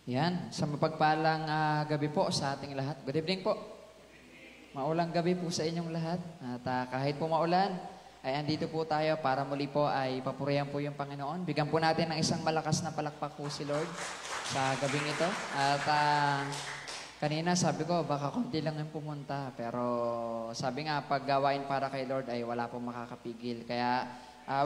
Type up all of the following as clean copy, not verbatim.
Yan, sa mapagpalang gabi po sa ating lahat. Good evening po. Maulang gabi po sa inyong lahat. At kahit po maulan, ay andito po tayo para muli po ay papurihan po yung Panginoon. Bigyan po natin ng isang malakas na palakpak po si Lord sa gabing ito. At kanina sabi ko, baka konti lang yung pumunta. Pero sabi nga, pag gawain para kay Lord ay wala pong makakapigil. Kaya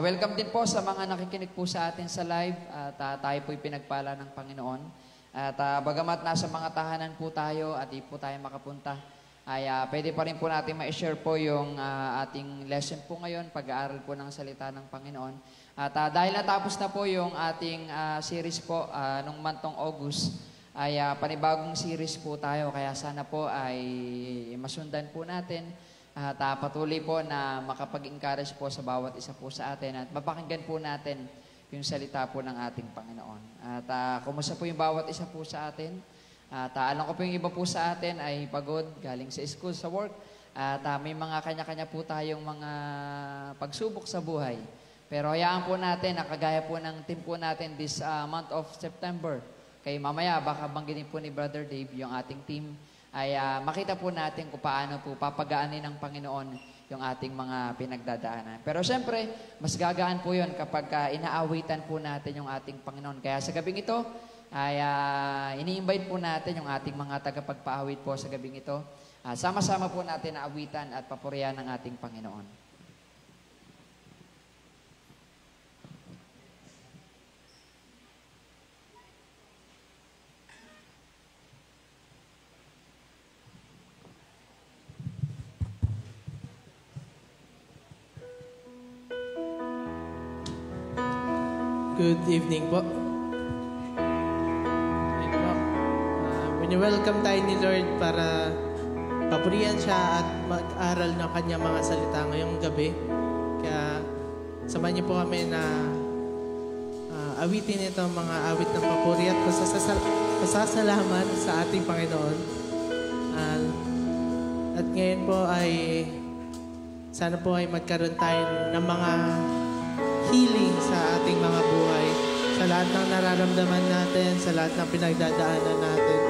welcome din po sa mga nakikinig po sa atin sa live. At tayo po'y pinagpala ng Panginoon. At bagamat nasa mga tahanan po tayo at di po tayo makapunta, ay pwede pa rin po natin ma-share po yung ating lesson po ngayon, pag-aaral po ng salita ng Panginoon. At dahil natapos na po yung ating series po nung mantong August, ay panibagong series po tayo. Kaya sana po ay masundan po natin at patuloy po na makapag-encourage po sa bawat isa po sa atin at mapakinggan po natin yung salita po ng ating Panginoon. At kumusta po yung bawat isa po sa atin? At alam ko po yung iba po sa atin ay pagod, galing sa school, sa work. At may mga kanya-kanya po tayong mga pagsubok sa buhay. Pero hayaan po natin, nakagaya po ng team po natin this month of September. Kaya mamaya, baka banggitin po ni Brother Dave, yung ating team, ay makita po natin kung paano po papagaanin ng Panginoon yung ating mga pinagdadaanan. Pero siyempre, mas gagaan po yun kapag inaawitan po natin yung ating Panginoon. Kaya sa gabing ito, ay ini-invite po natin yung ating mga tagapagpaawit po sa gabing ito. Sama-sama po natin na awitan at papurihan ng ating Panginoon. Good evening po. Welcome tayo ni Lord para papurihan siya at mag-aral ng kanyang mga salita ngayong gabi. Kaya samahan niyo po kami na awitin ito mga awit ng papuri at pasasalamat sa ating Panginoon. At ngayon po ay sana po ay magkaroon tayo ng mga healing sa ating mga buhay, sa lahat ng nararamdaman natin, sa lahat ng pinagdadaanan natin.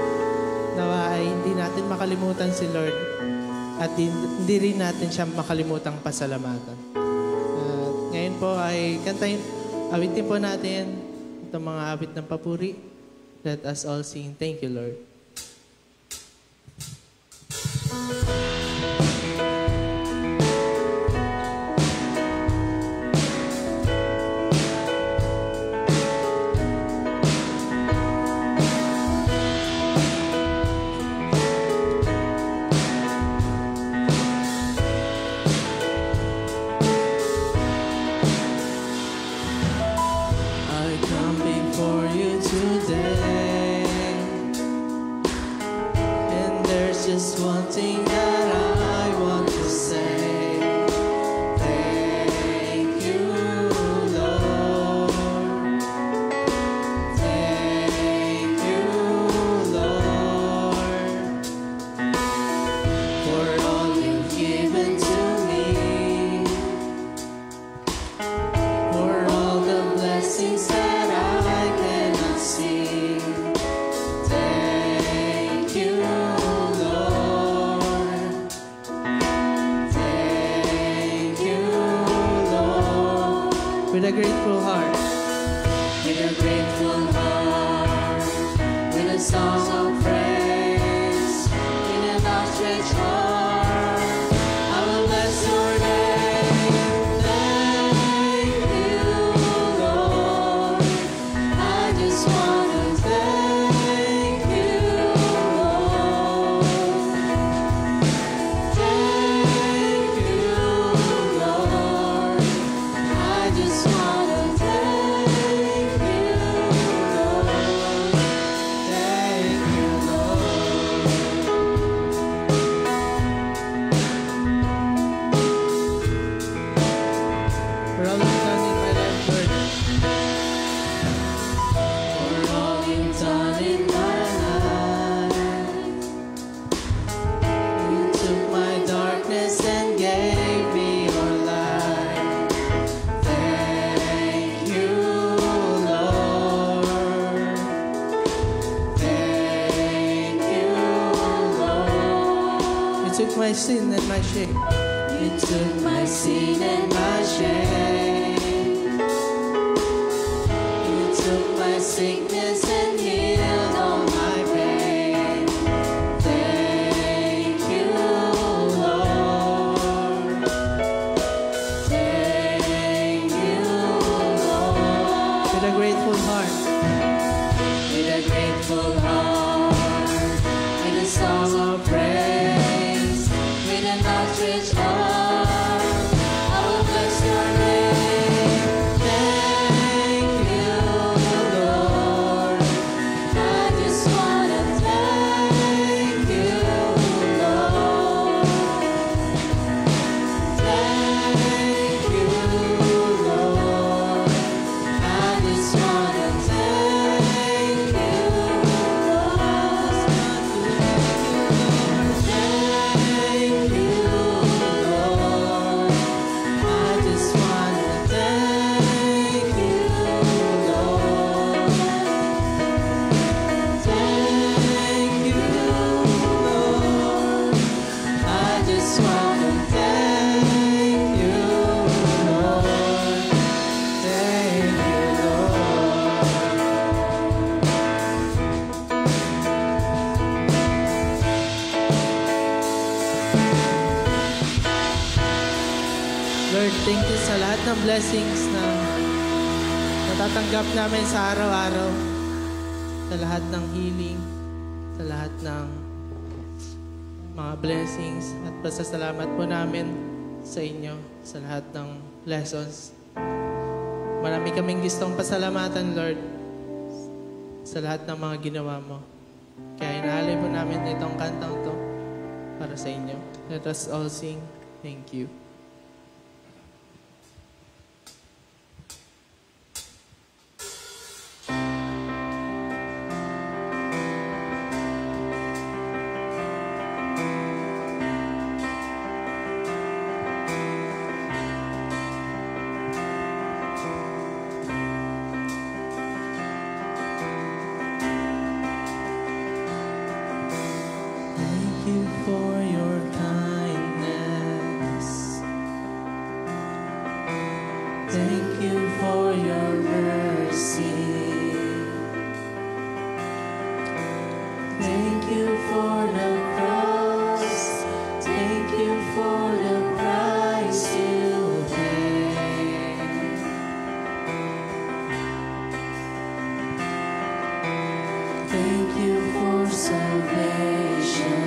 Nawa ay hindi natin makalimutan si Lord at hindi rin natin siya makalimutang pasalamatan. Ngayon po ay awitin po natin itong mga awit ng papuri. Let us all sing, thank you, Lord. With a grateful heart. With a grateful heart. With a song of praise. With an outstretched arm. I will bless your name. Thank you, Lord. I just want to thank you, Lord. Thank you, Lord. I just want to thank you, Lord. Thank you, took my sin and my shame. You took my sin and my shame. You took my sickness and healed all my pain. Thank you, Lord. Thank you, Lord. With a grateful heart, With a grateful heart, with a song of praise, with an outstretched arm, I will bless your name. Thank you, Lord. I just wanna thank you, Lord. Thank you, Lord. I just wanna thank you, Lord. Thank you, Lord. I just wanna thank you, Lord. Thank you, Lord. I just wanna thank you, Lord. Thank you, Lord. Lord, thank you sa lahat ng blessings na natatanggap namin sa araw-araw. Sa lahat ng healing, sa lahat ng mga blessings. At pasasalamat po namin sa inyo sa lahat ng lessons. Marami kaming gustong pasalamatan, Lord, sa lahat ng mga ginawa mo. Kaya inaalay po namin itong kantang to para sa inyo. Let us all sing, thank you. Thank you for your kindness. Thank you for your mercy. Thank you for the cross. Thank you for the price you paid. Thank you for salvation.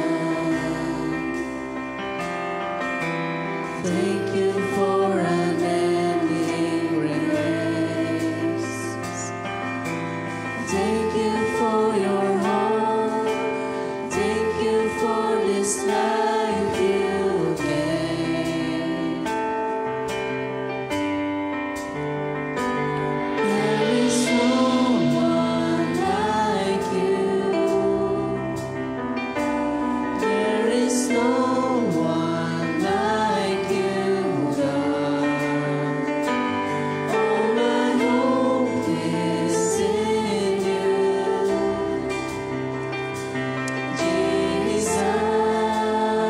Thank you for unending grace. Thank you for your home. Thank you for this life you gave. There is no one like you. There is no one like you, God. All my hope is in you,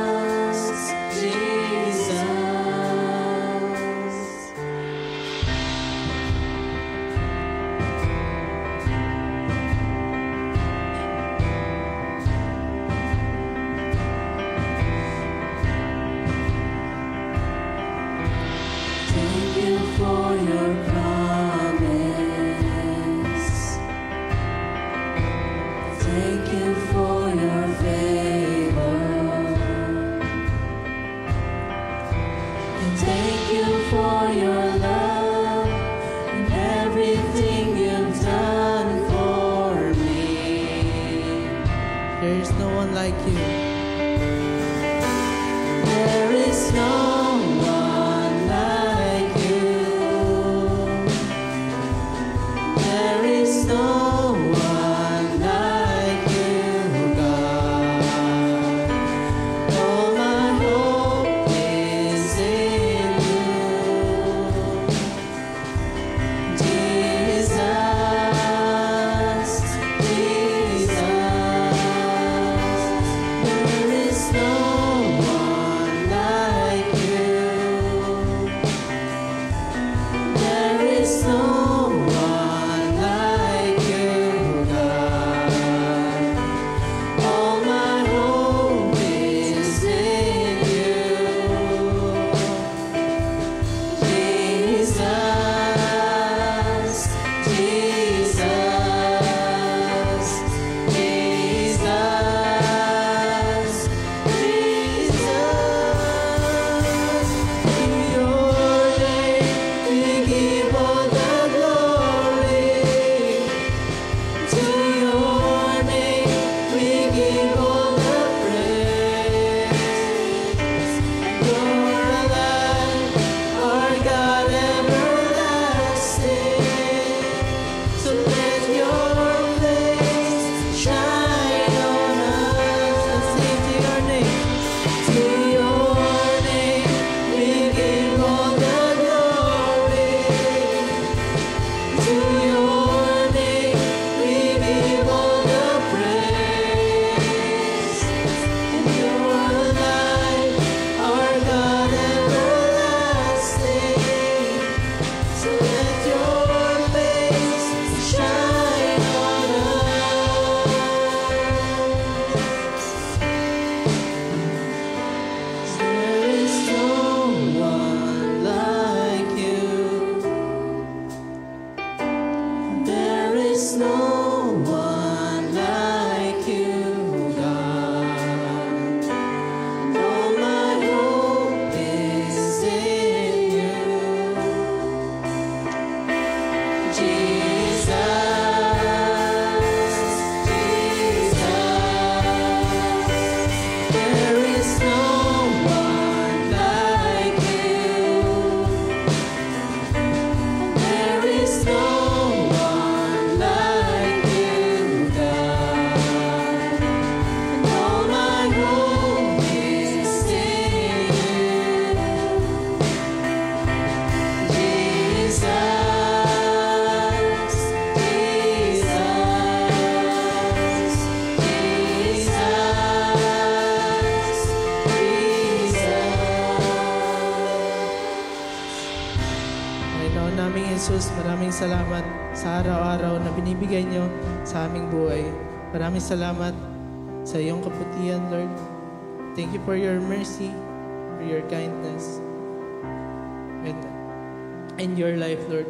Jesus, Jesus. Thank you for your promise. Thank you for your favor. And thank you for your love and everything you've done for me. There is no one like you. There is no one like you. There is no one like you, God. All my hope is in you, Jesus, Jesus. There is no one is no one like you, God. All my hope is in you, Jesus, Jesus. There is no one like you. There is no one like you, God. And all my hope is in you, Jesus, Panginoon naming Jesus, maraming salamat sa araw-araw na binibigay niyo sa aming buhay. Maraming salamat sa iyong kaputihan, Lord. Thank you for your mercy, for your kindness, and your life, Lord.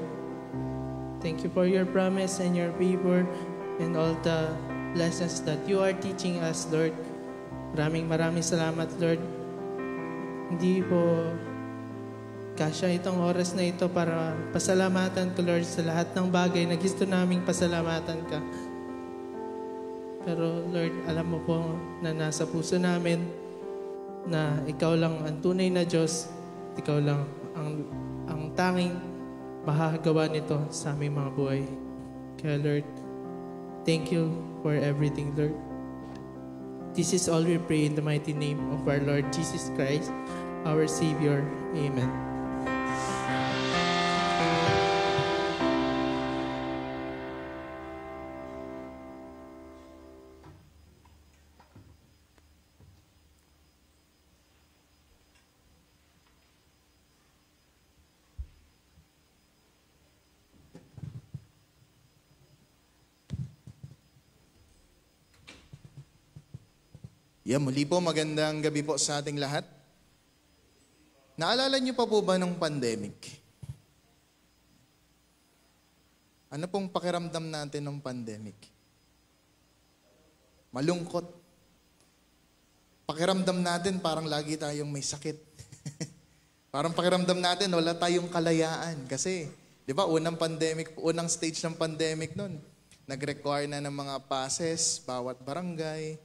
Thank you for your promise and your favor and all the lessons that you are teaching us, Lord. Maraming salamat, Lord. Hindi po kasya itong oras na ito para pasalamatan ko, Lord, sa lahat ng bagay na gusto naming pasalamatan ka. Pero, Lord, alam mo po na nasa puso namin na ikaw lang ang tunay na Diyos, ikaw lang ang tanging makakagawa nito sa aming mga buhay. Kaya, Lord, thank you for everything, Lord. This is all we pray in the mighty name of our Lord Jesus Christ, our Savior. Amen. Muli po, magandang gabi po sa ating lahat. Naalala niyo pa po ba nung pandemic? Ano pong pakiramdam natin nung pandemic? Malungkot. Pakiramdam natin parang lagi tayong may sakit. Parang pakiramdam natin wala tayong kalayaan. Kasi, di ba, unang stage ng pandemic nun, nag-require na ng mga passes, bawat barangay,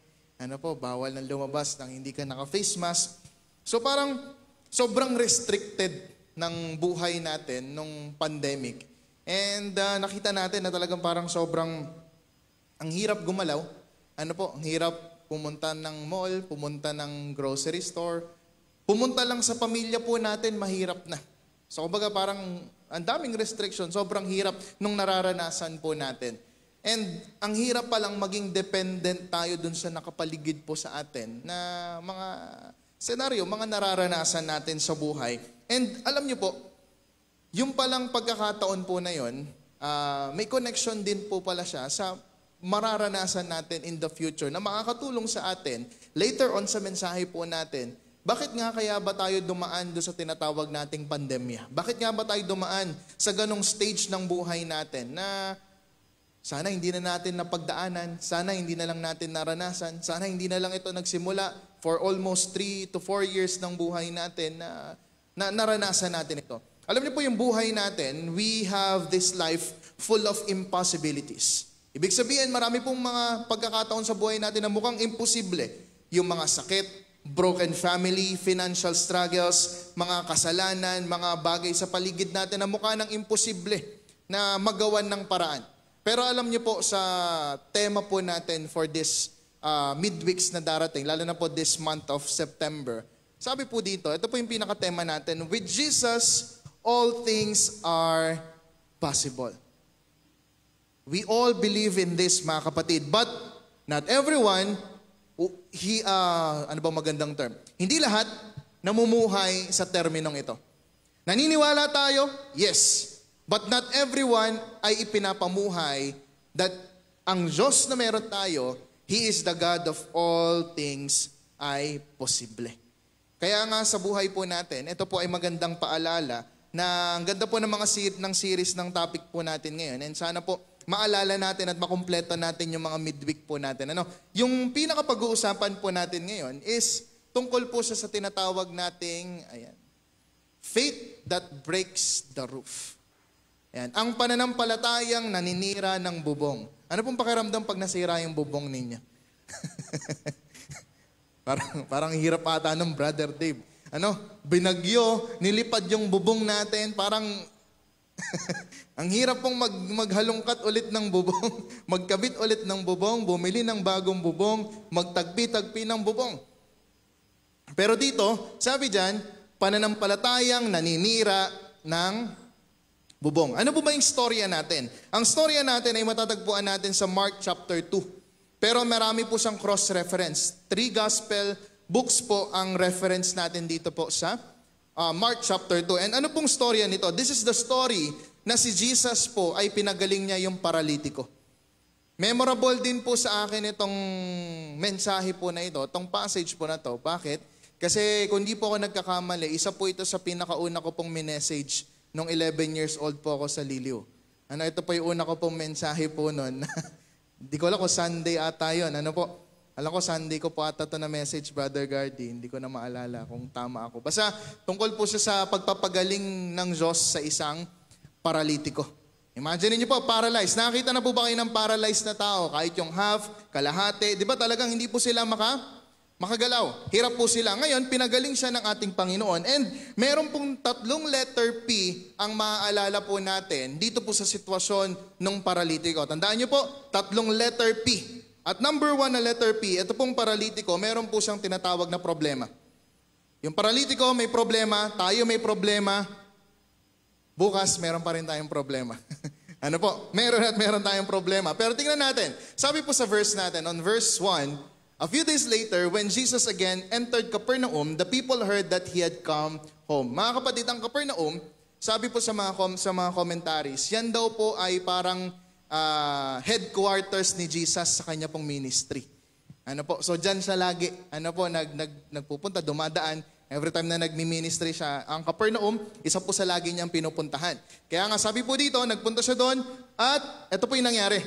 bawal na lumabas nang hindi ka naka-face mask. So parang sobrang restricted ng buhay natin nung pandemic. And nakita natin na talagang parang sobrang ang hirap gumalaw. Ang hirap pumunta ng mall, pumunta ng grocery store. Pumunta lang sa pamilya po natin, mahirap na. So kumbaga parang ang daming restriction, sobrang hirap nung nararanasan po natin. And ang hirap palang maging dependent tayo dun sa nakapaligid po sa atin na mga senaryo, mga nararanasan natin sa buhay. And alam niyo po, yung palang pagkakataon po na yon, may connection din po pala siya sa mararanasan natin in the future na makakatulong sa atin later on sa mensahe po natin. Bakit nga kaya ba tayo dumaan doon sa tinatawag nating pandemya? Bakit nga ba tayo dumaan sa ganong stage ng buhay natin na sana hindi na natin napagdaanan, sana hindi na lang natin naranasan, sana hindi na lang ito nagsimula for almost 3 to 4 years ng buhay natin na naranasan natin ito. Alam niyo po yung buhay natin, we have this life full of impossibilities. Ibig sabihin, marami pong mga pagkakataon sa buhay natin na mukhang imposible. Yung mga sakit, broken family, financial struggles, mga kasalanan, mga bagay sa paligid natin na mukha ng imposible na magawan ng paraan. Pero alam niyo po sa tema po natin for this midweeks na darating, lalo na po this month of September, sabi po dito, ito po yung pinaka-tema natin, with Jesus, all things are possible. We all believe in this, mga kapatid, but not everyone, ano ba magandang term? Hindi lahat namumuhay sa terminong ito. Naniniwala tayo? Yes. But not everyone ay ipinapamuhay that ang Diyos na meron tayo, He is the God of all things ay posible. Kaya nga sa buhay po natin, ito po ay magandang paalala na ang ganda po ng mga series ng topic po natin ngayon. And sana po maalala natin at makumpleto natin yung mga midweek po natin. Yung pinakapag-uusapan po natin ngayon is tungkol po siya sa tinatawag nating faith that breaks the roof. Ayan. Ang pananampalatayang naninira ng bubong. Ano pong pakiramdam pag nasira yung bubong ninyo? parang hirap ata ng Brother Dave. Binagyo, nilipad yung bubong natin, parang ang hirap pong maghalungkat ulit ng bubong, magkabit ulit ng bubong, bumili ng bagong bubong, magtagpi-tagpi ng bubong. Pero dito, sabi dyan, pananampalatayang naninira ng bubong. Ano po ba yung storya natin? Ang storya natin ay matatagpuan natin sa Mark chapter 2. Pero marami po siyang cross-reference. 3 gospel books po ang reference natin dito po sa Mark chapter 2. And ano pong storya nito? This is the story na si Jesus po ay pinagaling niya yung paralitiko. Memorable din po sa akin itong mensahe po na ito, itong passage po na to. Bakit? Kasi kung di po ako nagkakamali, isa po ito sa pinakauna ko pong minessage nung 11 years old po ako sa Liliw. Ito po yung una ko pong mensahe po noon. Hindi ko alam kung Sunday ata yun. Alam ko Sunday ko po ata ito na message, Brother Gardy. Hindi ko na maalala kung tama ako. Basta tungkol po siya sa pagpapagaling ng Diyos sa isang paralitiko. Imagine niyo po, paralyzed. Nakita na po ba kayo ng paralyzed na tao? Kahit yung half, kalahati. Di ba talagang hindi po sila makagalaw. Hirap po sila. Ngayon, pinagaling siya ng ating Panginoon. And meron pong 3 letter P ang maaalala po natin dito po sa sitwasyon ng paralitiko. Tandaan niyo po, 3 letter P. At number 1 na letter P, ito pong paralitiko, meron po siyang tinatawag na problema. Yung paralitiko may problema, tayo may problema, bukas meron pa rin tayong problema. Meron tayong problema. Pero tingnan natin, sabi po sa verse natin, on verse 1, a few days later, when Jesus again entered Capernaum, the people heard that he had come home. Mga kapatid, ang Capernaum, sabi po sa mga commentaries, yan daw po ay parang headquarters ni Jesus sa kanya pong ministry. So dyan siya lagi, nagpupunta, dumadaan, every time na nagmi-ministry siya. Ang Capernaum, isa po sa lagi niyang pinupuntahan. Kaya nga sabi po dito, nagpunta siya doon, at ito po yung nangyari.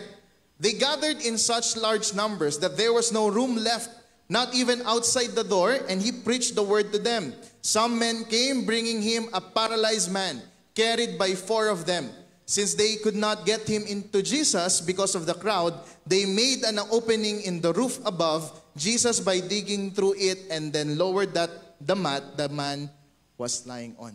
They gathered in such large numbers that there was no room left, not even outside the door, and he preached the word to them. Some men came bringing him a paralyzed man, carried by 4 of them. Since they could not get him into Jesus because of the crowd, they made an opening in the roof above Jesus by digging through it and then lowered the mat the man was lying on.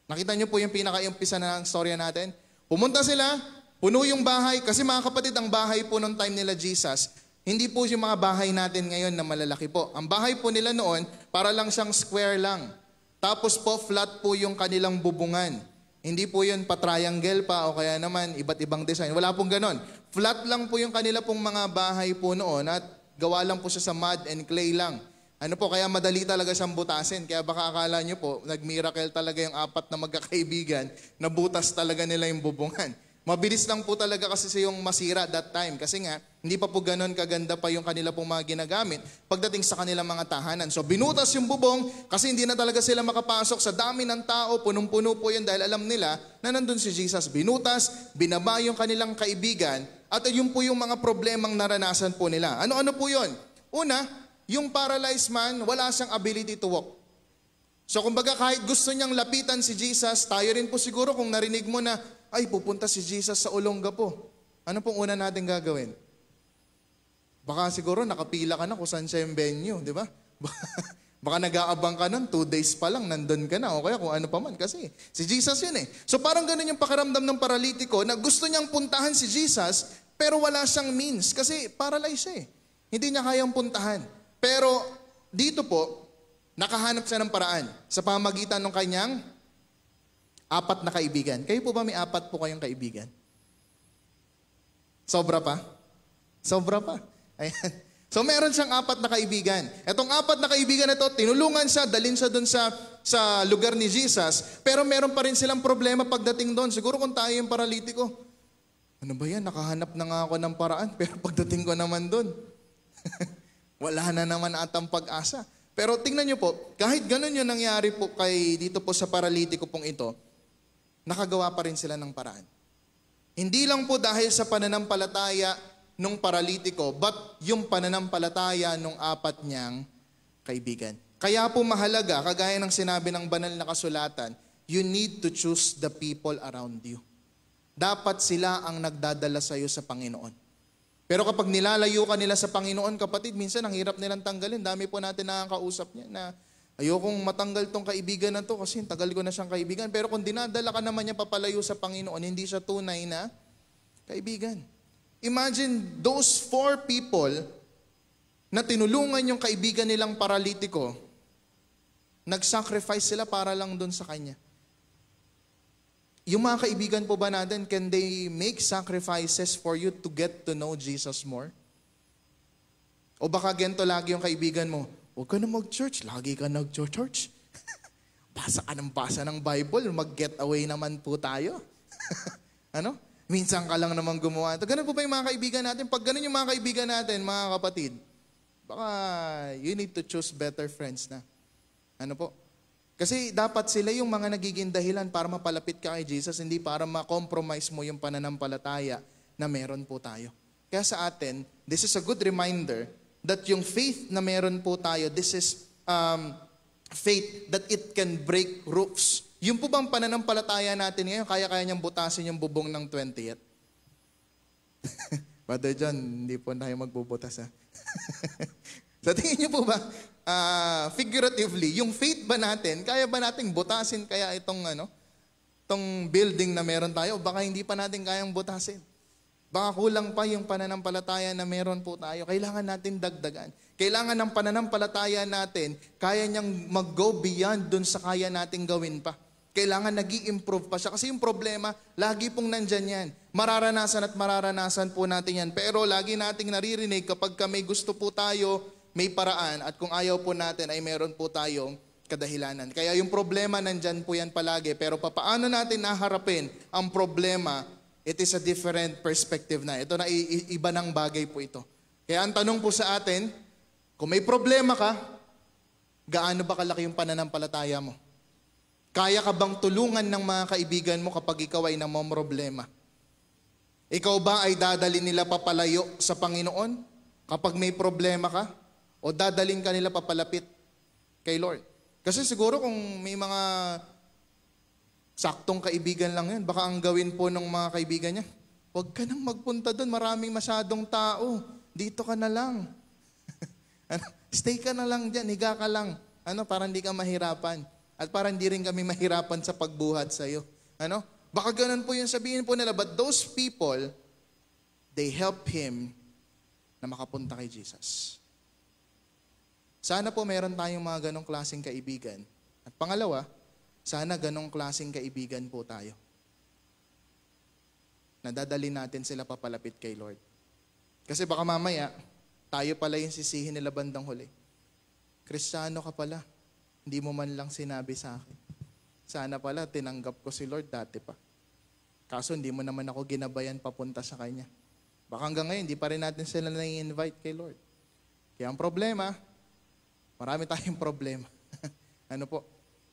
Nakita niyo po yung pinaka-umpisa na ng storya natin? Pumunta sila, puno yung bahay, kasi mga kapatid, ang bahay po nung time nila Jesus, hindi po yung mga bahay natin ngayon na malalaki po. Ang bahay po nila noon, para lang siyang square lang. Tapos po, flat po yung kanilang bubungan. Hindi po yun pa-triangle pa o kaya naman iba't ibang design. Wala pong ganon. Flat lang po yung kanila pong mga bahay po noon at gawa lang po siya sa mud and clay lang. Kaya madali talaga siyang butasin. Kaya baka akala nyo po, nag-miracle talaga yung 4 na magkakaibigan, nabutas talaga nila yung bubungan. Mabilis lang po talaga kasi yung masira that time. Kasi nga, hindi pa po ganon kaganda pa yung kanila pong mga ginagamit pagdating sa kanilang mga tahanan. So binutas yung bubong kasi hindi na talaga sila makapasok sa dami ng tao. Punong-puno po yun dahil alam nila na nandun si Jesus. Binutas, binaba yung kanilang kaibigan at yun po yung mga problemang naranasan po nila. Ano-ano po yun? Una, yung paralyzed man, wala siyang ability to walk. So kumbaga kahit gusto niyang lapitan si Jesus, tayo rin po siguro kung narinig mo na, ay pupunta si Jesus sa Olongapo. Ano pong una natin gagawin? Baka siguro nakapila ka na kung saan siya yung venue, di ba? Baka nag-aabang ka nun, 2 days pa lang, nandun ka na. O kaya kung ano pa man, kasi si Jesus yun eh. So parang ganun yung pakiramdam ng paralitiko na gusto niyang puntahan si Jesus, pero wala siyang means kasi paralyzed siya eh. Hindi niya kayang puntahan. Pero dito po, nakahanap siya ng paraan sa pamagitan ng kanyang 4 na kaibigan. Kayo po ba may 4 po kayong kaibigan? Sobra pa? Sobra pa. Ayan. So meron siyang 4 na kaibigan. Etong 4 na kaibigan na ito, tinulungan siya, dalhin siya doon sa lugar ni Jesus. Pero meron pa rin silang problema pagdating doon. Siguro kung tayo yung paralitiko, ano ba yan? Nakahanap na nga ako ng paraan. Pero pagdating ko naman doon, wala na naman atang pag-asa. Pero tingnan niyo po, kahit ganun yung nangyari po dito po sa paralitiko pong ito, nakagawa pa rin sila ng paraan. Hindi lang po dahil sa pananampalataya nung paralitiko, but yung pananampalataya nung apat niyang kaibigan. Kaya po mahalaga, kagaya ng sinabi ng banal na kasulatan, you need to choose the people around you. Dapat sila ang nagdadala sa iyo sa Panginoon. Pero kapag nilalayo ka nila sa Panginoon, kapatid, minsan ang hirap nilang tanggalin. Dami po natin nakakausap niya na ayokong matanggal tong kaibigan na to kasi tagal ko na siyang kaibigan. Pero kung dinadala ka naman niya papalayo sa Panginoon, hindi siya tunay na kaibigan. Imagine those 4 people na tinulungan yung kaibigan nilang paralitiko, nag-sacrifice sila para lang dun sa kanya. Yung mga kaibigan po ba natin, can they make sacrifices for you to get to know Jesus more? O baka ganito lagi yung kaibigan mo, huwag ka na mag-church, lagi ka nag-church. Basa ka ng Bible, mag-get away naman po tayo. Ano? Minsan ka lang naman gumawa. Ganun po ba yung mga kaibigan natin? Pag ganun yung mga kaibigan natin, mga kapatid, baka you need to choose better friends na. Ano po? Kasi dapat sila yung mga nagiging dahilan para mapalapit ka kay Jesus, hindi para ma-compromise mo yung pananampalataya na meron po tayo. Kaya sa atin, this is a good reminder that yung faith na meron po tayo, this is faith that it can break roofs. Yung po bang pananampalataya natin ngayon, kaya-kaya niyang butasin yung bubong ng 20th? Brother John, hindi po tayo magbubutas ha. Sa tingin niyo po ba, figuratively, yung faith ba natin, kaya ba nating butasin kaya itong building na meron tayo? Baka hindi pa natin kayang butasin. Baka kulang pa yung pananampalataya na meron po tayo. Kailangan natin dagdagan. Kailangan ng pananampalataya natin, kaya niyang mag-go beyond dun sa kaya nating gawin pa. Kailangan nag-i-improve pa siya. Kasi yung problema, lagi pong nandyan yan. Mararanasan at mararanasan po natin yan. Pero lagi nating naririnig kapag may gusto po tayo, may paraan. At kung ayaw po natin, ay meron po tayong kadahilanan. Kaya yung problema nandyan po yan palagi. Pero paano natin naharapin ang problema, it is a different perspective na. Ito na iba ng bagay po ito. Kaya ang tanong po sa atin, kung may problema ka, gaano ba kalaki yung pananampalataya mo? Kaya ka bang tulungan ng mga kaibigan mo kapag ikaw ay namomroblema? Ikaw ba ay dadalhin nila papalayo sa Panginoon kapag may problema ka? O dadalhin ka nila papalapit kay Lord? Kasi siguro kung may mga saktong kaibigan lang yan, baka ang gawin po ng mga kaibigan niya, huwag ka nang magpunta doon, maraming masyadong tao, dito ka na lang. Stay ka na lang dyan, higa ka lang. Para hindi ka mahirapan. At para hindi rin kami mahirapan sa pagbuhat sa iyo. Baka ganun po yung sabihin po nila. But those people, they help him na makapunta kay Jesus. Sana po meron tayong mga ganong klaseng kaibigan. At pangalawa, sana ganong klaseng kaibigan po tayo. Nadadali natin sila papalapit kay Lord. Kasi baka mamaya, tayo pala yung sisihin nila bandang huli. Kristiyano ka pala. Hindi mo man lang sinabi sa akin. Sana pala, tinanggap ko si Lord dati pa. Kaso hindi mo naman ako ginabayan papunta sa Kanya. Baka hanggang ngayon, hindi pa rin natin sila na-invite kay Lord. Kaya ang problema, marami tayong problema.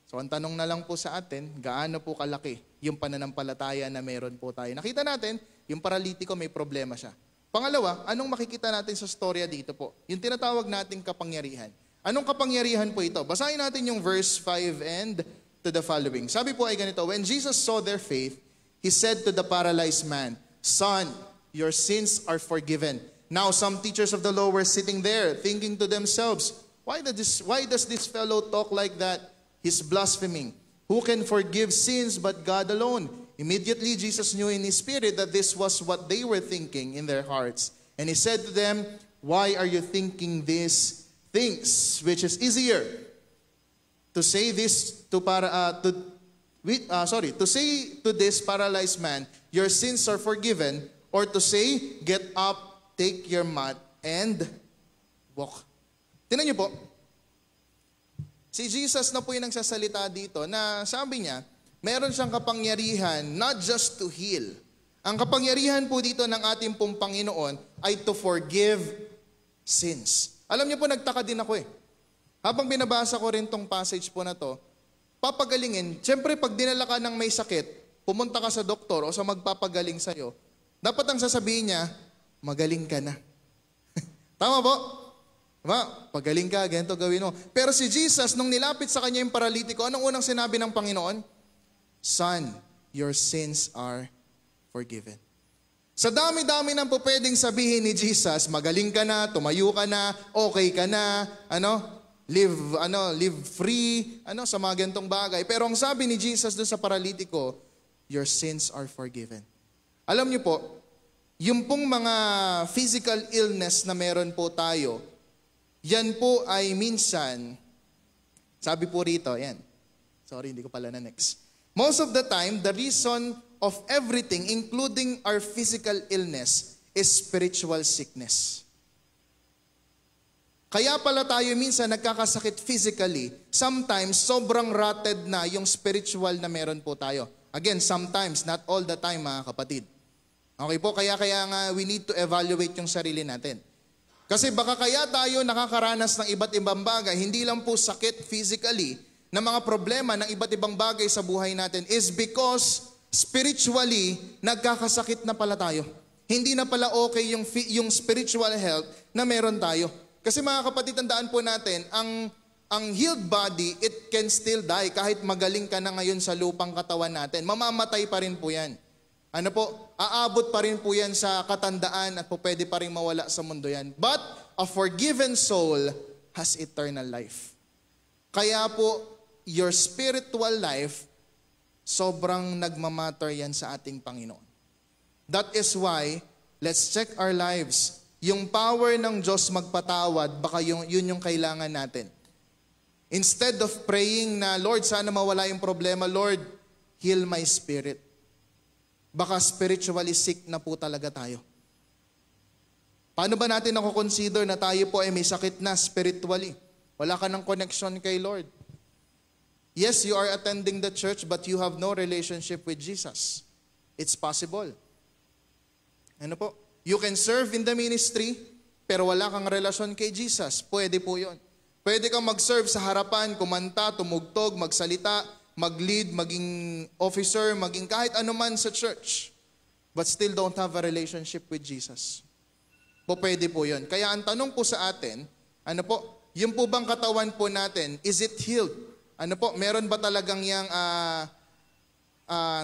So ang tanong na lang po sa atin, gaano po kalaki yung pananampalataya na meron po tayo? Nakita natin, yung paralitiko may problema siya. Pangalawa, anong makikita natin sa storya dito po? Yung tinatawag nating kapangyarihan. Anong kapangyarihan po ito? Basahin natin yung verse 5 and to the following. Sabi po ay ganito, when Jesus saw their faith, He said to the paralyzed man, Son, your sins are forgiven. Now some teachers of the law were sitting there, thinking to themselves, why does this fellow talk like that? He's blaspheming. Who can forgive sins but God alone? Immediately Jesus knew in his spirit that this was what they were thinking in their hearts. And He said to them, why are you thinking these things? Which is easier, to say this to say to this paralyzed man, your sins are forgiven, or to say, get up, take your mat, and walk. Tingnan niyo po, si Jesus na po yung nagsasalita dito na sabi niya, meron siyang kapangyarihan not just to heal. Ang kapangyarihan po dito ng ating pong Panginoon ay to forgive sins. Alam niyo po, nagtaka din ako Habang binabasa ko rin tong passage po na to, papagalingin, siyempre pag dinala ka ng may sakit, pumunta ka sa doktor o sa magpapagaling sa'yo, dapat ang sasabihin niya, magaling ka na. Tama po? Diba? Pagaling ka, ganito gawin mo. Pero si Jesus, nung nilapit sa kanya yung paralitiko, anong unang sinabi ng Panginoon? Son, your sins are forgiven. Sa dami-dami ng pwedeng sabihin ni Jesus, magaling ka na, tumayo ka na, okay ka na, live free, sa mga ganitong bagay. Pero ang sabi ni Jesus doon sa paralitiko, your sins are forgiven. Alam niyo po, yung pong mga physical illness na meron po tayo, yan po ay minsan, sabi po rito, yan. Sorry, hindi ko pala na next. Most of the time, the reason of everything, including our physical illness, is spiritual sickness. Kaya pala tayo minsan nagkakasakit physically, sometimes sobrang rotted na yung spiritual na meron po tayo. Again, sometimes, not all the time mga kapatid. Okay po, kaya nga we need to evaluate yung sarili natin. Kasi baka kaya tayo nakakaranas ng iba't ibang bagay, hindi lang po sakit physically, na mga problema ng iba't ibang bagay sa buhay natin is because spiritually, nagkakasakit na pala tayo. Hindi na pala okay yung spiritual health na meron tayo. Kasi mga kapatid, tandaan po natin, ang healed body, it can still die. Kahit magaling ka na ngayon sa lupang katawan natin, mamamatay pa rin po yan. Aabot pa rin po yan sa katandaan at po pwede pa rin mawala sa mundo yan. But a forgiven soul has eternal life. Kaya po, your spiritual life, sobrang nagmamatter yan sa ating Panginoon. That is why, let's check our lives. Yung power ng Diyos magpatawad, baka yun yung kailangan natin. Instead of praying na, Lord, sana mawala yung problema, Lord, heal my spirit. Baka spiritually sick na po talaga tayo. Paano ba natin consider na tayo po ay may sakit na spiritually? Wala ka ng connection kay Lord. Yes, you are attending the church but you have no relationship with Jesus. It's possible. You can serve in the ministry pero wala kang relasyon kay Jesus. Pwede po yun. Pwede kang mag-serve sa harapan, kumanta, tumugtog, magsalita, mag-lead, maging officer, maging kahit anuman sa church, but still don't have a relationship with Jesus. Pwede po yun. Kaya ang tanong po sa atin, yung po bang katawan po natin, is it healed? Meron ba talagang yung,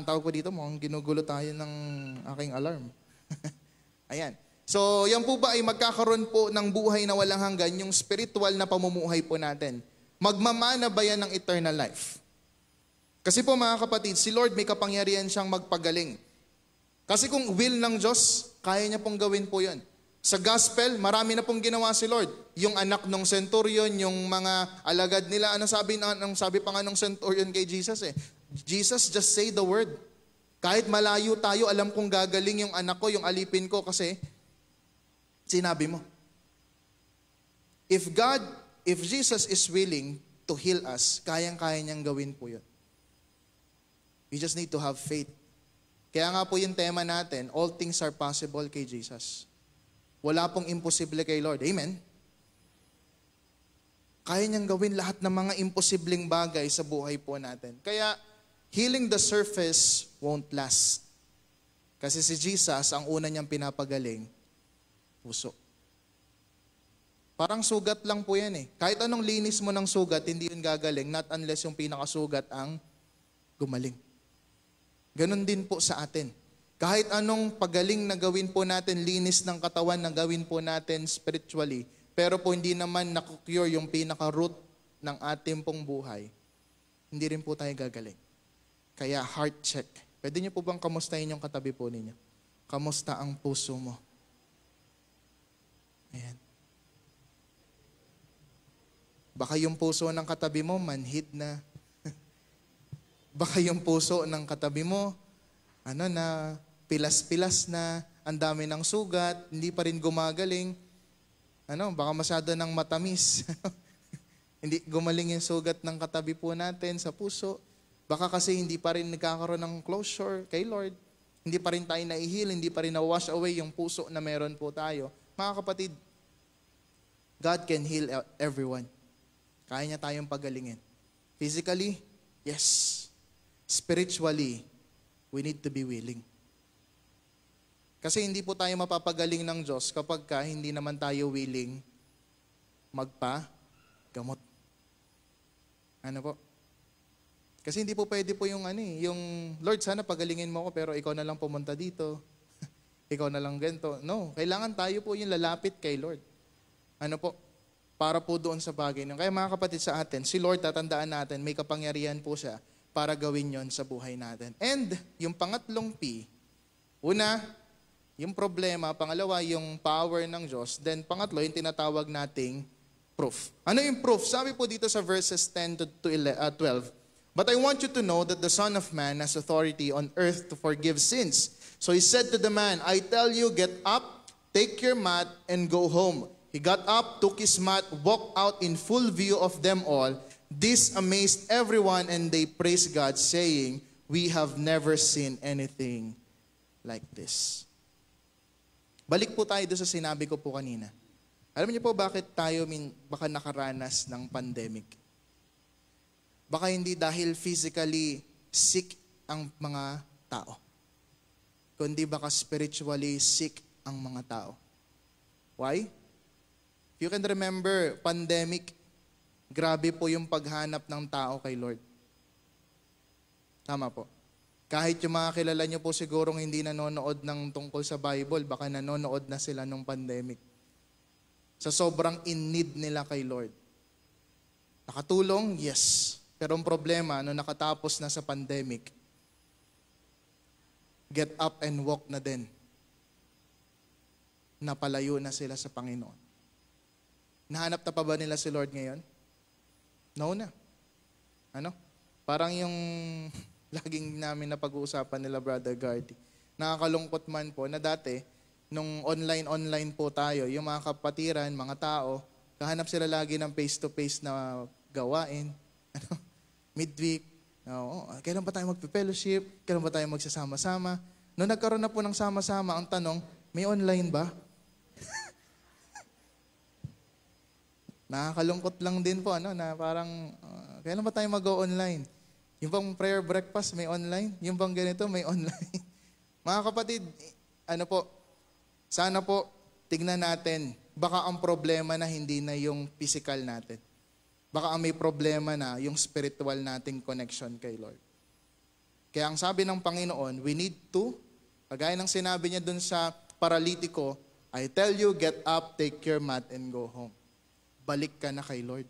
tawag ko dito, mukhang ginugulo tayo ng aking alarm. Ayan. So, yan po ba ay magkakaroon po ng buhay na walang hanggan, yung spiritual na pamumuhay po natin? Magmamana ba yan ng eternal life? Kasi po mga kapatid, si Lord may kapangyarihan siyang magpagaling. Kasi kung will ng Diyos, kaya niya pong gawin po yun. Sa gospel, marami na pong ginawa si Lord. Yung anak ng centurion, yung mga alagad nila, sabi pa nga ng centurion kay Jesus Jesus, just say the word. Kahit malayo tayo, alam kong gagaling yung anak ko, yung alipin ko kasi sinabi mo. If Jesus is willing to heal us, kayang-kaya niyang gawin po yun. We just need to have faith. Kaya nga po yung tema natin, all things are possible kay Jesus. Wala pong imposible kay Lord. Amen? Kaya niyang gawin lahat ng mga imposibleng bagay sa buhay po natin. Kaya, healing the surface won't last. Kasi si Jesus, ang una niyang pinapagaling, puso. Parang sugat lang po yan . Kahit anong linis mo ng sugat, hindi yun gagaling, not unless yung pinakasugat ang gumaling. Ganon din po sa atin. Kahit anong pagaling na gawin po natin, linis ng katawan na gawin po natin spiritually, pero po hindi naman nakukure yung pinaka-root ng ating pong buhay, hindi rin po tayo gagaling. Kaya heart check. Pwede niyo po bang kamustahin yung katabi po ninyo? Kamusta ang puso mo? Ayan. Baka yung puso ng katabi mo, manhid na. Baka yung puso ng katabi mo, na pilas-pilas na, ang dami ng sugat, hindi pa rin gumagaling. Baka masyado ng matamis. Hindi gumaling yung sugat ng katabi po natin sa puso. Baka kasi hindi pa rin nagkakaroon ng closure kay Lord. Hindi pa rin tayo na-heal, hindi pa rin na-wash away yung puso na meron po tayo. Mga kapatid, God can heal everyone. Kaya niya tayong pagalingin. Physically, yes. Spiritually, We need to be willing. Kasi hindi po tayo mapapagaling ng Diyos kapag hindi naman tayo willing magpagamot. Ano po? Kasi hindi po pwede po yung Lord, sana pagalingin mo ako pero ikaw na lang pumunta dito. Ikaw na lang ganito. No, kailangan tayo po yung lalapit kay Lord. Ano po? Para po doon sa bagay. Kaya mga kapatid sa atin, si Lord, tatandaan natin, may kapangyarihan po siya para gawin yon sa buhay natin. And yung pangatlong P, una, yung problema, pangalawa, yung power ng Diyos, then pangatlo, yung tinatawag nating proof. Ano yung proof? Sabi po dito sa verses 10 to 12, "But I want you to know that the Son of Man has authority on earth to forgive sins. So he said to the man, I tell you, get up, take your mat, and go home. He got up, took his mat, walked out in full view of them all. This amazed everyone, and they praised God, saying, we have never seen anything like this." Balik po tayo doon sa sinabi ko po kanina. Alam niyo po bakit tayo baka nakaranas ng pandemic? Baka hindi dahil physically sick ang mga tao, kundi baka spiritually sick ang mga tao. Why? If you can remember, pandemic, grabe po yung paghanap ng tao kay Lord. Tama po. Kahit yung mga kilala nyo po sigurong hindi nanonood ng tungkol sa Bible, baka nanonood na sila nung pandemic. Sa sobrang in need nila kay Lord. Nakatulong? Yes. Pero ang problema, nung nakatapos na sa pandemic, get up and walk na din. Napalayo na sila sa Panginoon. Nahanap na pa ba nila si Lord ngayon? No na. Ano? Parang yung laging namin na pag-uusapan nila, Brother Gardy. Nakakalungkot man po na dati, nung online po tayo, yung mga kapatiran, mga tao, kahanap sila lagi ng face-to-face na gawain. Midweek, kailan ba tayo magpe-fellowship? Kailan ba tayo magsasama-sama? Noong nagkaroon na po ng sama-sama, ang tanong, may online ba? Nakakalungkot lang din po, na parang, kailan ba tayo mag-o-online? Yung bang prayer breakfast, may online? Yung bang ganito, may online? Mga kapatid, sana po, tignan natin, baka ang problema na hindi na yung physical natin. Baka may problema na yung spiritual nating connection kay Lord. Kaya ang sabi ng Panginoon, we need to, kagaya ng sinabi niya dun sa paralitiko, I tell you, get up, take your mat, and go home. Balik ka na kay Lord.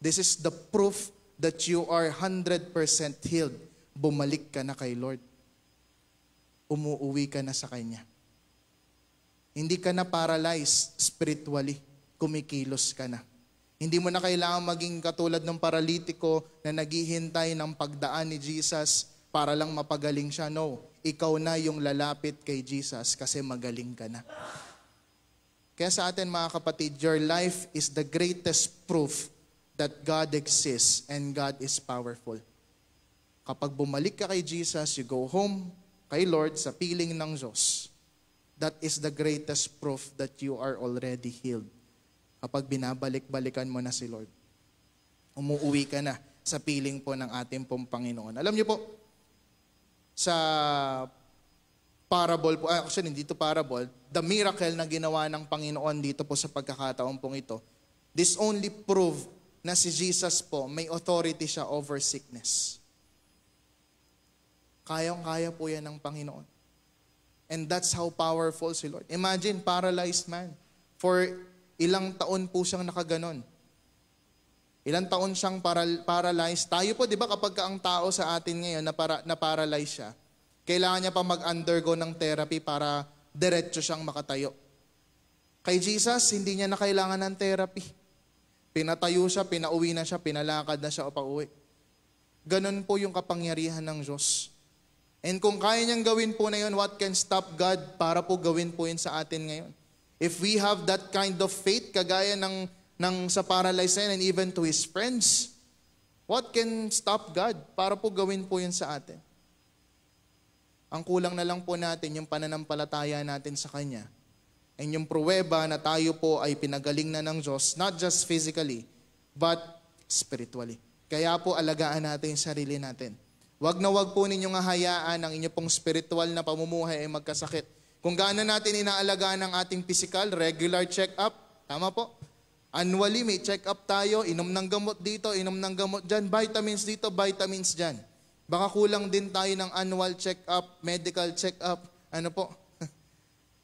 This is the proof that you are 100% healed. Bumalik ka na kay Lord. Umuuwi ka na sa Kanya. Hindi ka na paralyzed spiritually. Kumikilos ka na. Hindi mo na kailangan maging katulad ng paralitiko na naghihintay ng pagdaan ni Jesus para lang mapagaling siya. No, ikaw na yung lalapit kay Jesus kasi magaling ka na. Kaya sa atin mga kapatid, your life is the greatest proof that God exists and God is powerful. Kapag bumalik ka kay Jesus, you go home kay Lord sa piling ng Diyos. That is the greatest proof that you are already healed. Kapag binabalik-balikan mo na si Lord. Umuuwi ka na sa piling po ng ating pong Panginoon. Alam niyo po, sa parable po, actually hindi ito parable, the miracle na ginawa ng Panginoon dito po sa pagkakataon pong ito, this only prove na si Jesus po, may authority siya over sickness. Kayang-kaya po yan ng Panginoon. And that's how powerful si Lord. Imagine, paralyzed man. For ilang taon po siyang nakaganon. Ilang taon siyang paralyzed. Tayo po, di ba, kapag ang tao sa atin ngayon na paralyzed siya, kailangan niya pa mag-undergo ng therapy para diretso siyang makatayo. Kay Jesus, hindi niya na kailangan ng therapy. Pinatayo siya, pinauwi na siya, pinalakad na siya o pauwi. Ganon po yung kapangyarihan ng Diyos. And kung kaya niyang gawin po na yun, what can stop God para po gawin po yun sa atin ngayon? If we have that kind of faith, kagaya ng sa paralyzed and even to his friends, what can stop God para po gawin po yun sa atin? Ang kulang na lang po natin yung pananampalataya natin sa Kanya. And yung pruweba na tayo po ay pinagaling na ng Diyos, not just physically, but spiritually. Kaya po alagaan natin yung sarili natin. Wag na wag po ninyong hahayaan ang inyo pong spiritual na pamumuhay ay magkasakit. Kung gaano natin inaalagaan ang ating physical, regular check-up, tama po? Annually, may check-up tayo, inom ng gamot dito, inom ng gamot dyan, vitamins dito, vitamins dyan. Baka kulang din tayo ng annual check-up, medical check-up, ano po?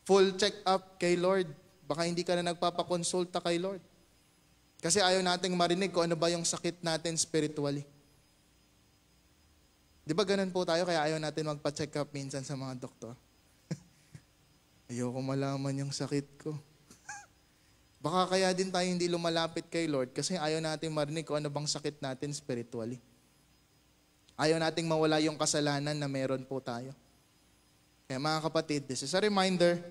Full check-up kay Lord. Baka hindi ka na nagpapakonsulta kay Lord. Kasi ayaw nating marinig kung ano ba yung sakit natin spiritually. Di ba ganun po tayo, kaya ayaw natin magpa-check up minsan sa mga doktor? Ayoko malaman yung sakit ko. Baka kaya din tayo hindi lumalapit kay Lord kasi ayaw natin marinig kung ano bang sakit natin spiritually. Ayaw nating mawala yung kasalanan na meron po tayo. Kaya mga kapatid, this is a reminder,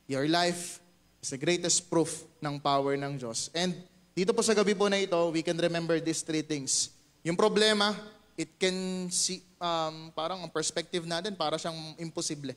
your life is the greatest proof ng power ng Diyos. And dito po sa gabi po na ito, we can remember these three things. Yung problema, it can see, parang ang perspective natin, para siyang imposible.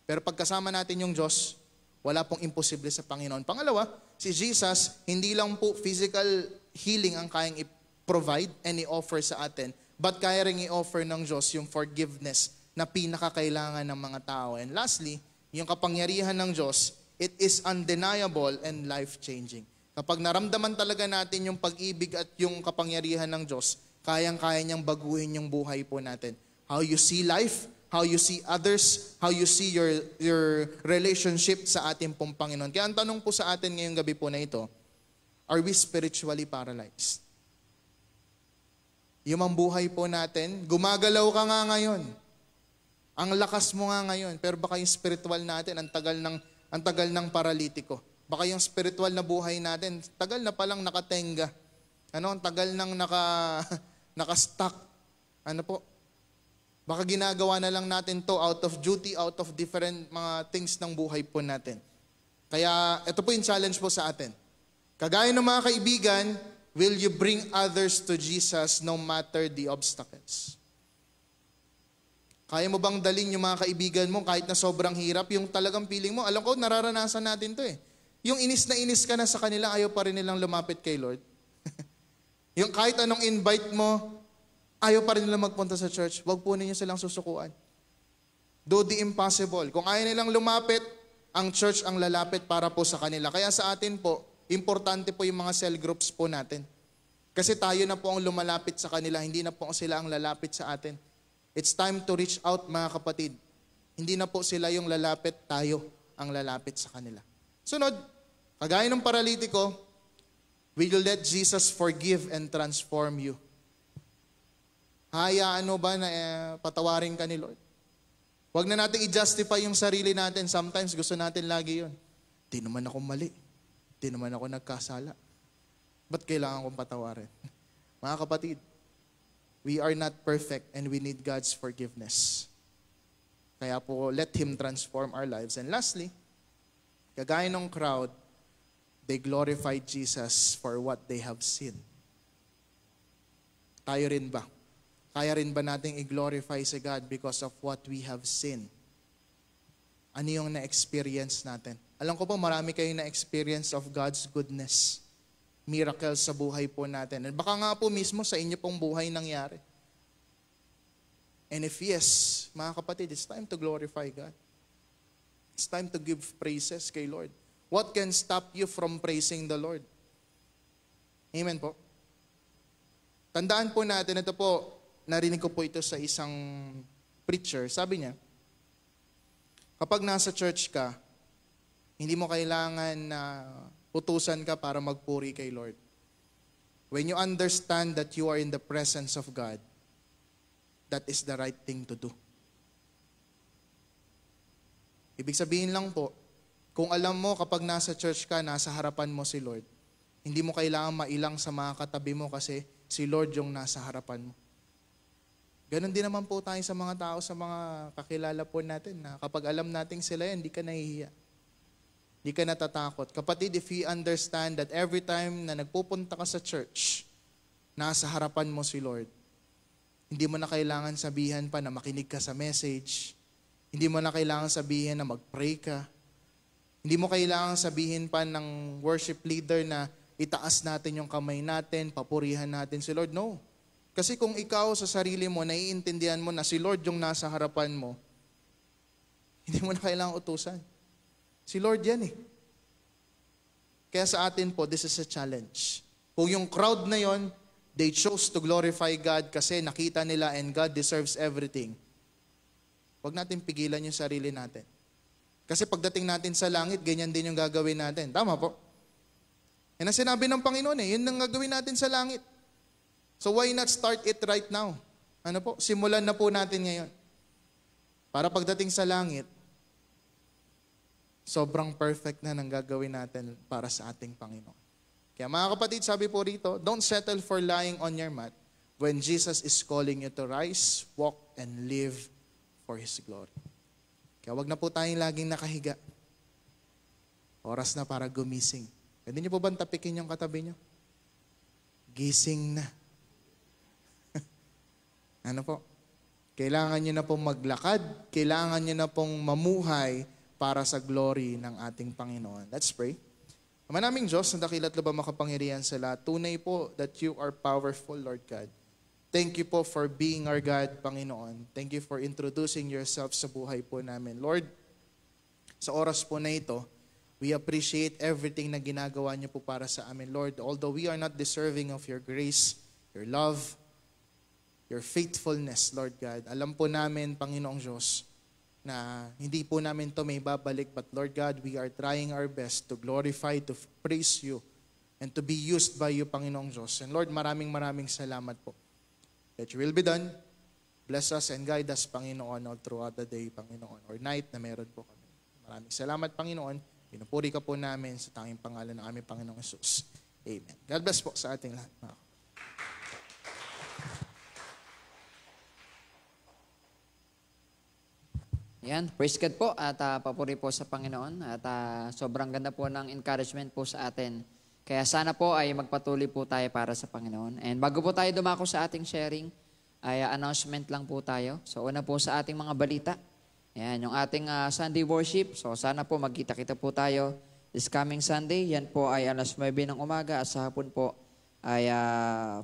Pero pagkasama natin yung Diyos, wala pong imposible sa Panginoon. Pangalawa, si Jesus, hindi lang po physical healing ang kayang i-provide and i-offer sa atin, but kaya rin i-offer ng Diyos yung forgiveness na pinakakailangan ng mga tao. And lastly, yung kapangyarihan ng Diyos, it is undeniable and life-changing. Kapag naramdaman talaga natin yung pag-ibig at yung kapangyarihan ng Diyos, kayang-kaya niyang baguhin yung buhay po natin. How you see life, how you see others, how you see your relationship sa ating pong Panginoon. Kaya ang tanong po sa atin ngayong gabi po na ito, are we spiritually paralyzed? Yung ang buhay po natin, gumagalaw ka nga ngayon. Ang lakas mo nga ngayon, pero baka yung spiritual natin, ang tagal ng paralitiko. Baka yung spiritual na buhay natin, tagal na palang nakatenga. Ang tagal nang naka-stuck. Ano po? Baka ginagawa na lang natin to out of duty, out of different mga things ng buhay po natin. Kaya ito po yung challenge po sa atin. Kagaya ng mga kaibigan, will you bring others to Jesus no matter the obstacles? Kaya mo bang dalhin yung mga kaibigan mo kahit na sobrang hirap, yung talagang feeling mo, alam ko, nararanasan natin to eh. Yung inis na inis ka na sa kanila, ayaw pa rin nilang lumapit kay Lord. Yung kahit anong invite mo, ayaw pa rin nilang magpunta sa church, wag po ninyo silang susukuan. Do the impossible. Kung ayaw nilang lumapit, ang church ang lalapit para po sa kanila. Kaya sa atin po, importante po yung mga cell groups po natin. Kasi tayo na po ang lumalapit sa kanila, hindi na po sila ang lalapit sa atin. It's time to reach out, mga kapatid. Hindi na po sila yung lalapit, tayo ang lalapit sa kanila. Sunod, kagaya ng paralitiko, will you let Jesus forgive and transform you? Hayaan mo ba na patawarin ka ni Lord? Huwag na natin i-justify yung sarili natin. Sometimes gusto natin lagi yun. Di naman ako mali. Di naman ako nagkasala. Ba't kailangan kong patawarin? Mga kapatid, we are not perfect and we need God's forgiveness. Kaya po, let Him transform our lives. And lastly, kagaya ng crowd, they glorified Jesus for what they have seen. Tayo rin ba? Kaya rin ba nating i-glorify si God because of what we have seen? Ano yung na-experience natin? Alam ko po, marami kayong na-experience of God's goodness. Miracles sa buhay po natin. And baka nga po mismo sa inyo pong buhay nangyari. And if yes, mga kapatid, it's time to glorify God. It's time to give praises kay Lord. What can stop you from praising the Lord? Amen po. Tandaan po natin, ito po, narinig ko po ito sa isang preacher. Sabi niya, kapag nasa church ka, hindi mo kailangan na utusan ka para magpuri kay Lord. When you understand that you are in the presence of God, that is the right thing to do. Ibig sabihin lang po, kung alam mo kapag nasa church ka, nasa harapan mo si Lord, hindi mo kailangan mailang sa mga katabi mo kasi si Lord yung nasa harapan mo. Ganon din naman po tayo sa mga tao, sa mga kakilala po natin na kapag alam nating sila yan, hindi ka nahihiya. Hindi ka natatakot. Kapatid, if you understand that every time na nagpupunta ka sa church, nasa harapan mo si Lord, hindi mo na kailangan sabihan pa na makinig ka sa message. Hindi mo na kailangan sabihin na mag-pray ka. Hindi mo kailangan sabihin pa ng worship leader na itaas natin yung kamay natin, papurihan natin si Lord. No. Kasi kung ikaw sa sarili mo, naiintindihan mo na si Lord yung nasa harapan mo, hindi mo na kailangang utusan. Si Lord yan eh. Kaya sa atin po, this is a challenge. Kung yung crowd na yon, they chose to glorify God kasi nakita nila and God deserves everything. Huwag natin pigilan yung sarili natin. Kasi pagdating natin sa langit, ganyan din yung gagawin natin. Tama po? Yan ang sinabi ng Panginoon eh. Yun ang gagawin natin sa langit. So why not start it right now? Ano po? Simulan na po natin ngayon. Para pagdating sa langit, sobrang perfect na nang gagawin natin para sa ating Panginoon. Kaya mga kapatid, sabi po rito, don't settle for lying on your mat when Jesus is calling you to rise, walk, and live for His glory. Kaya wag na po tayong laging nakahiga. Oras na para gumising. Pwede niyo po ba tapikin yung katabi niyo? Gising na. Ano po? Kailangan niyo na pong maglakad, kailangan niyo na pong mamuhay para sa glory ng ating Panginoon. Let's pray. Ama naming Diyos, na dakilat lubha makapangyarihan sa lahat, tunay po that you are powerful, Lord God. Thank you po for being our God, Panginoon. Thank you for introducing yourself sa buhay po namin. Lord, sa oras po na ito, we appreciate everything na ginagawa niyo po para sa amin, Lord. Although we are not deserving of your grace, your love, your faithfulness, Lord God. Alam po namin, Panginoong Diyos, na hindi po namin ito may babalik, but Lord God, we are trying our best to glorify, to praise you, and to be used by you, Panginoong Diyos. And Lord, maraming salamat po. That your will be done. Bless us and guide us, Panginoon, all throughout the day, Panginoon, or night na meron po kami. Maraming salamat, Panginoon. Pinupuri ka po namin sa tanging pangalan ng aming Panginoong Jesus. Amen. God bless po sa ating lahat. Yan, praise God po at papuri po sa Panginoon at sobrang ganda po ng encouragement po sa atin. Kaya sana po ay magpatuloy po tayo para sa Panginoon. And bago po tayo dumako sa ating sharing, ay announcement lang po tayo. So una po sa ating mga balita. Yan, yung ating Sunday worship. So sana po magkita-kita po tayo this coming Sunday. Yan po ay alas 9 ng umaga at sa hapon po ay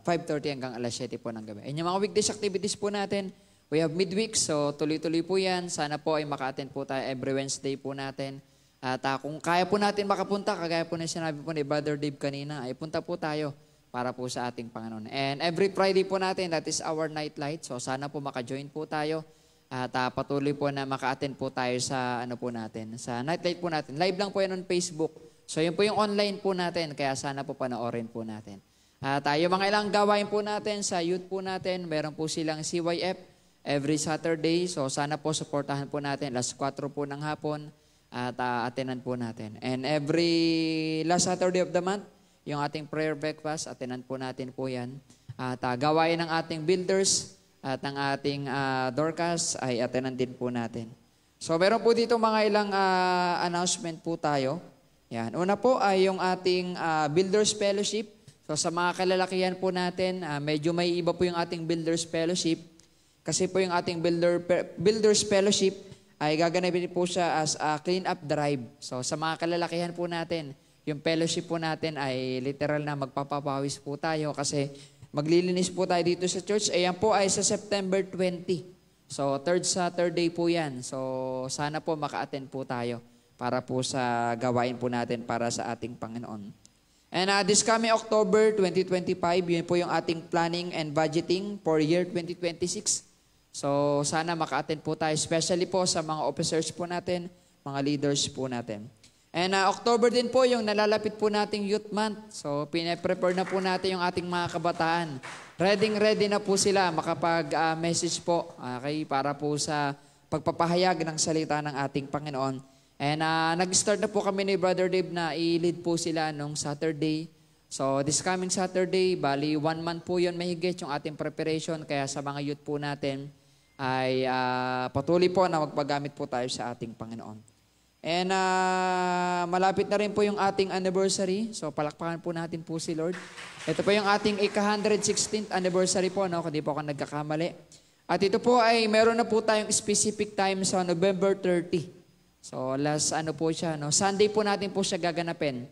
5:30 hanggang alas 7 po ng gabi. And yung mga weekdays activities po natin, we have midweek, so tuloy-tuloy po yan. Sana po ay maka-attend po tayo every Wednesday po natin. At kung kaya po natin makapunta, kagaya po na sinabi po ni Brother Dave kanina, ay punta po tayo para po sa ating Panginoon. And every Friday po natin, that is our nightlight. So sana po maka-join po tayo. At patuloy po na maka-attend po tayo sa ano po natin, sa nightlight po natin. Live lang po yan on Facebook. So yun po yung online po natin, kaya sana po panoorin po natin. At yung mga ilang gawain po natin sa youth po natin, meron po silang CYF every Saturday. So sana po supportahan po natin alas 4 po ng hapon at attenan po natin. And every last Saturday of the month, yung ating prayer breakfast, attenan po natin po yan. At gawain ng ating builders at ng ating Dorcas ay attenan din po natin. So meron po dito mga ilang announcement po tayo. Yan. Una po ay yung ating Builders Fellowship. So sa mga kalalakihan po natin, medyo may iba po yung ating Builders Fellowship. Kasi po yung ating Builders Fellowship ay gaganapin po siya as a clean-up drive. So sa mga kalalakihan po natin, yung fellowship po natin ay literal na magpapapawis po tayo kasi maglilinis po tayo dito sa church. Ayan po ay sa September 20. So third Saturday po yan. So sana po maka-attend po tayo para po sa gawain po natin para sa ating Panginoon. And this coming October 2025, yun po yung ating planning and budgeting for year 2026. So, sana maka-attend po tayo, especially po sa mga officers po natin, mga leaders po natin. And October din po yung nalalapit po nating Youth Month. So, pine-prepare na po natin yung ating mga kabataan. Ready na po sila makapag-message po para po sa pagpapahayag ng salita ng ating Panginoon. And nag-start na po kami ni Brother Dave na i-lead po sila nung Saturday. So, this coming Saturday, bali 1 month po yun mahigit yung ating preparation. Kaya sa mga youth po natin, ay patuloy po na magpagamit po tayo sa ating Panginoon. And malapit na rin po yung ating anniversary. So palakpakan po natin po si Lord. Ito po yung ating 116th anniversary po, no? Kung di po ako nagkakamali. At ito po ay meron na po tayong specific time sa November 30. So last po siya, no? Sunday po natin po siya gaganapin.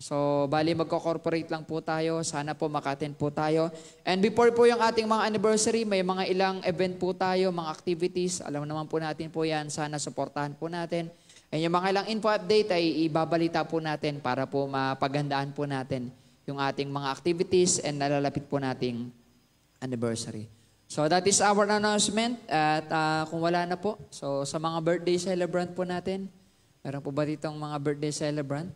So, bali magko-corporate lang po tayo. Sana po makaten po tayo. And before po yung ating mga anniversary, may mga ilang event po tayo, mga activities. Alam naman po natin po yan. Sana supportahan po natin. And yung mga ilang info update ay ibabalita po natin para po mapagandaan po natin yung ating mga activities and nalalapit po nating anniversary. So that is our announcement. At kung wala na po, so sa mga birthday celebrant po natin, meron po ba ditong mga birthday celebrant?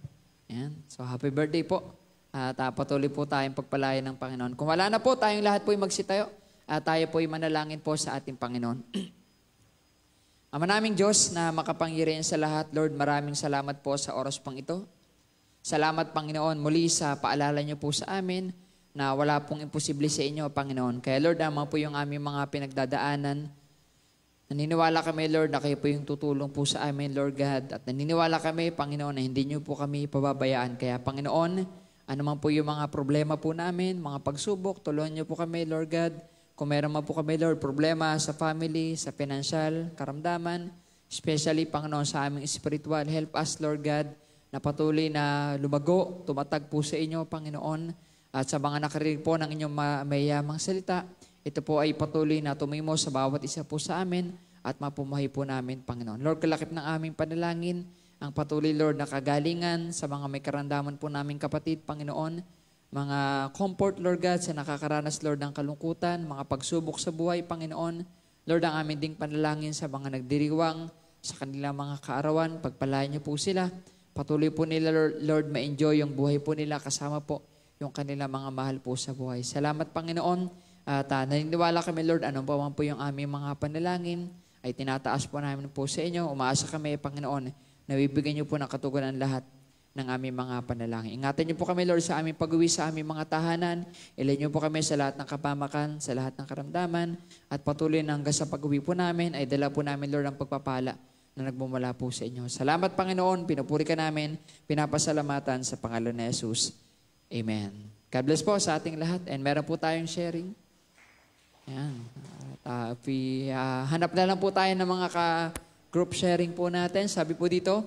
Yan. So happy birthday po. At patuloy po tayong pagpalayan ng Panginoon. Kung wala na po, tayong lahat po ay magsitayo. At tayo po ay manalangin po sa ating Panginoon. Ama naming Diyos na makapangyarihan sa lahat, Lord, maraming salamat po sa oras pang ito. Salamat, Panginoon, muli sa paalala niyo po sa amin na wala pong imposible sa inyo, Panginoon. Kaya, Lord, naman po yung aming mga pinagdadaanan. Naniniwala kami, Lord, na kayo po yung tutulong po sa amin, Lord God. At naniniwala kami, Panginoon, na hindi niyo po kami pababayaan. Kaya, Panginoon, ano man po yung mga problema po namin, mga pagsubok, tulungan niyo po kami, Lord God. Kung meron man po kami, Lord, problema sa family, sa financial, karamdaman, especially, Panginoon, sa aming spiritual, help us, Lord God, na patuloy na lumago, tumatag po sa inyo, Panginoon, at sa mga nakarinig po ng inyong mayamang salita, ito po ay patuloy na tumimo sa bawat isa po sa amin at mapumahay po namin, Panginoon. Lord, kalakip ng aming panalangin, ang patuloy, Lord, na kagalingan sa mga may karandaman po naming kapatid, Panginoon, mga comfort, Lord God, sa nakakaranas, Lord, ng kalungkutan, mga pagsubok sa buhay, Panginoon. Lord, ang aming ding panalangin sa mga nagdiriwang, sa kanilang mga kaarawan, pagpalain niyo po sila. Patuloy po nila, Lord, ma-enjoy yung buhay po nila kasama po yung kanilang mga mahal po sa buhay. Salamat, Panginoon. At naniniwala kami, Lord, anong pa man po yung aming mga panalangin, ay tinataas po namin po sa inyo. Umaasa kami, Panginoon, na bibigyan niyo po ng katugunan lahat ng aming mga panalangin. Ingatan niyo po kami, Lord, sa aming pag-uwi sa aming mga tahanan. Ilay niyo po kami sa lahat ng kapamakan, sa lahat ng karamdaman, at patuloy na hanggang sa pag-uwi po namin, ay dala po namin, Lord, ang pagpapala na nagmumula po sa inyo. Salamat, Panginoon. Pinupuri ka namin. Pinapasalamatan sa pangalan ni Jesus. Amen. God bless po sa ating lahat. And meron po tayong sharing. Yan. Hanap na lang po tayo ng mga group sharing po natin. Sabi po dito,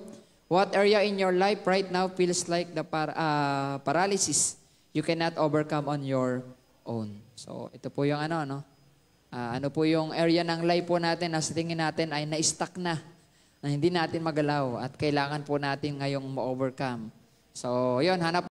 what area in your life right now feels like the paralysis you cannot overcome on your own? So, ito po yung ano po yung area ng life po natin na sa tingin natin ay na-stuck na hindi natin magalaw at kailangan po natin ngayong ma-overcome. So, yun, hanap